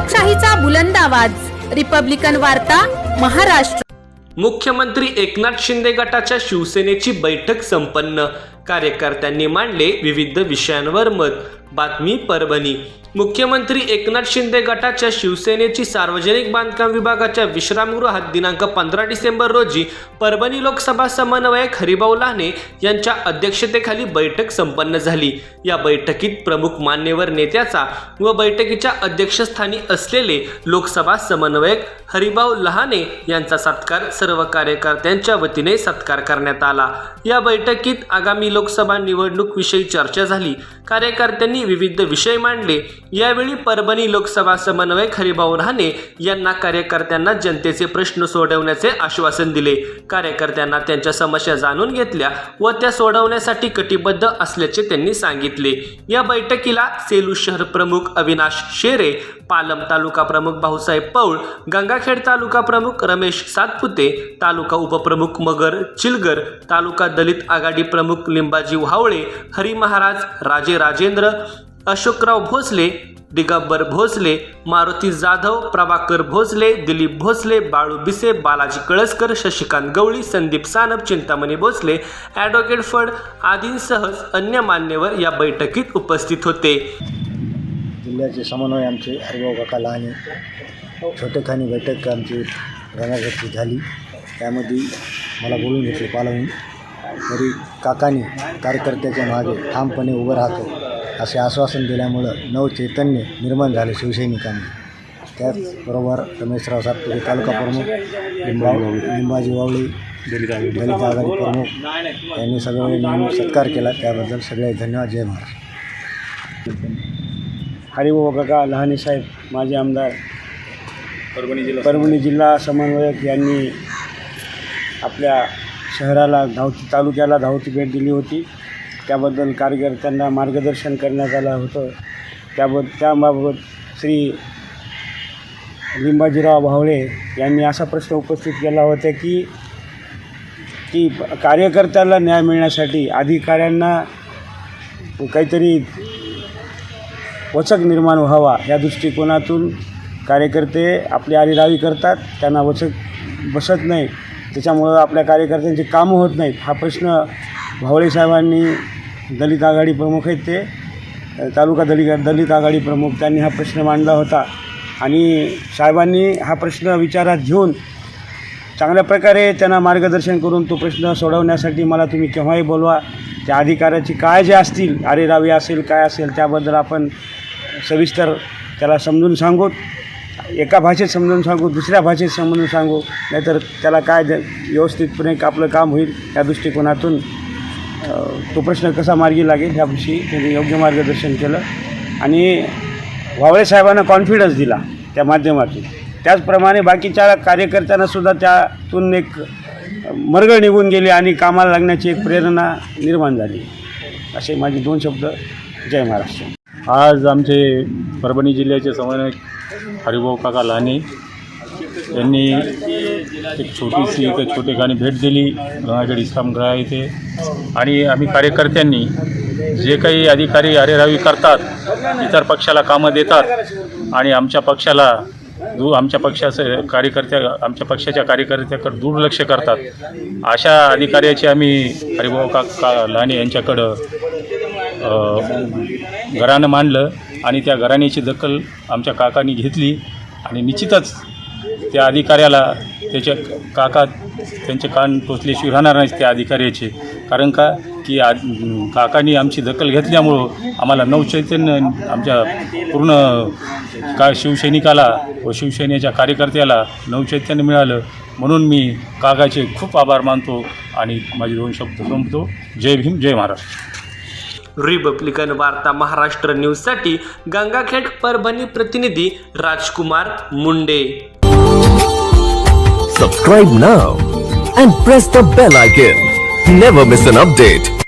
लोकशाहीचा बुलंद आवाज, रिपब्लिकन वार्ता, महाराष्ट्र। मुख्यमंत्री एकनाथ शिंदे गटाच्या शिवसेनेची बैठक संपन्न। कार्यकर्त्यांनी मांडले विविध विषयांवर मत। बातमी परभणी। मुख्यमंत्री एकनाथ शिंदे गटाच्या शिवसेनेची सार्वजनिक बांधकाम विभागाच्या विश्रामगृहात दिनांक 15 डिसेंबर रोजी परभणी लोकसभा समन्वयक हरिभाऊ लाहने यांच्या अध्यक्षतेखाली बैठक संपन्न झाली। या बैठकीत प्रमुख मान्यवर नेत्याचा व बैठकीच्या अध्यक्षस्थानी असलेले लोकसभा समन्वयक हरिभाऊ लाहने यांचा सत्कार सर्व कार्यकर्त्यांच्या वतीने सत्कार करण्यात आला। या बैठकीत आगामी लोकसभा निवडणूक विषयी चर्चा झाली। कार्यकर्त्यांनी विविध विषय मांडले। यावेळी परभणी लोकसभा समन्वयक हरिभाऊ लाहने यांना कार्यकर्त्यांना जनतेचे प्रश्न सोडवण्याचे आश्वासन दिले। कार्यकर्त्यांना त्यांच्या समस्या जाणून घेतल्या व त्या सोडवण्यासाठी कटिबद्ध असल्याचे त्यांनी सांगितले। या बैठकीला सेलू शहर प्रमुख अविनाश शेरे, पालम तालुका प्रमुख भाऊसाहेब पौळ, गंगाखेड तालुका प्रमुख रमेश सातपुते, तालुका उपप्रमुख मगर चिलगर, तालुका दलित आघाडी प्रमुख लिंबाजी वावळे, हरी महाराज, राजे राजेंद्र, अशोकराव भोसले, दिगंबर भोसले, मारुती जाधव, प्रभाकर भोसले, दिलीप भोसले, बाळू बिसे, बालाजी कळसकर, शशिकांत गवळी, संदीप सानप, चिंतामणी भोसले, ॲडव्होकेट फड आदींसह अन्य मान्यवर या बैठकीत उपस्थित होते। जिल्ह्याचे समन्वय आमचे हरिभाऊ काका लाहने छोटेखानी बैठक आमची रंगागती झाली। त्यामध्ये मला बोलून घेतले पालवून, तरी काकाने कार्यकर्त्याच्या मागे ठामपणे उभं राहतो असे आश्वासन दिल्यामुळं नवचैतन्य निर्माण झाले शिवसैनिकांनी। त्याचबरोबर रमेशराव सातपुते तालुका प्रमुख, लिंबाजी वावळे दलित आघाडी प्रमुख यांनी सगळ्यांनी सत्कार केला। त्याबद्दल सगळे धन्यवाद। जय महाराष्ट्र। हरिभाऊ काका लाहने साहेब माजी आमदार परभणी जिल्हा समन्वयक यांनी आपल्या शहराला तालुक्याला धावती भेट दिली होती। त्याबद्दल कार्यकर्त्यांना मार्गदर्शन करण्यात आलं होतं। त्याबाबत श्री लिंबाजीराव भावळे यांनी असा प्रश्न उपस्थित केला होता की कार्यकर्त्याला न्याय मिळण्यासाठी अधिकाऱ्यांना काहीतरी वचक निर्माण व्हावा या दृष्टिकोनातून कार्यकर्ते आपली आलीरावी करतात, त्यांना वचक बसत नाही, त्याच्यामुळं आपल्या कार्यकर्त्यांची कामं होत नाहीत। हा प्रश्न भावळे साहेबांनी, दलित आघाडी प्रमुख आहेत ते तालुका दलित आघाडी प्रमुख, त्यांनी हा प्रश्न मांडला होता आणि साहेबांनी हा प्रश्न विचारात घेऊन चांगल्या प्रकारे त्यांना मार्गदर्शन करून तो प्रश्न सोडवण्यासाठी मला तुम्ही केव्हाही बोलवा, त्या अधिकाराची काय जे असतील आरेरावी असेल काय असेल त्याबद्दल आपण सविस्तर त्याला समजून सांगू, एका भाषेत समजून सांगू, दुसऱ्या भाषेत समजून सांगू, नाहीतर त्याला काय व्यवस्थितपणे आपलं काम होईल या दृष्टिकोनातून तो प्रश्न कसा मार्गी लागेल याविषयी त्यांनी योग्य मार्गदर्शन केलं आणि वावळे साहेबांना कॉन्फिडन्स दिला त्या माध्यमातून। त्याचप्रमाणे बाकीच्या कार्यकर्त्यांनासुद्धा त्यातून एक मरगळ निघून गेली आणि कामाला लागण्याची एक प्रेरणा निर्माण झाली। असे माझे 2 शब्द। जय महाराष्ट्र। आज आमचे परभणी जिल्ह्याचे समन्वयक हरिभाऊ काका लाहने यांनी एक छोटेखानी भेट दिली गंगाखेड विश्रामगृह येथे आणि आम्ही कार्यकर्त्यांनी जे काही अधिकारी आरेरावी करतात, इतर पक्षाला कामं देतात आणि आमच्या पक्षाच्या कार्यकर्त्याकडे दुर्लक्ष करतात, अशा अधिकाऱ्याची आम्ही हरिभाऊ काका लाहने यांच्याकडं घराणं मांडलं आणि त्या घराण्याची दखल आमच्या काकांनी घेतली आणि निश्चितच त्या अधिकाऱ्याला त्यांचे कान टोचल्याशिवाय राहणार नाहीत त्या अधिकाऱ्याचे। कारण की काकांनी आमची दखल घेतल्यामुळं आम्हाला नवचैतन्य आमच्या पूर्ण शिवसैनिकाला व शिवसेनेच्या कार्यकर्त्याला नवचैतन्य मिळालं, म्हणून मी काकाचे खूप आभार मानतो आणि माझे 2 शब्द संपतो। जय भीम, जय महाराष्ट्र। रिपब्लिकन वार्ता महाराष्ट्र न्यूजसाठी गंगाखेड परभणी प्रतिनिधी राजकुमार Munde. Subscribe now and press the bell icon. Never miss an update.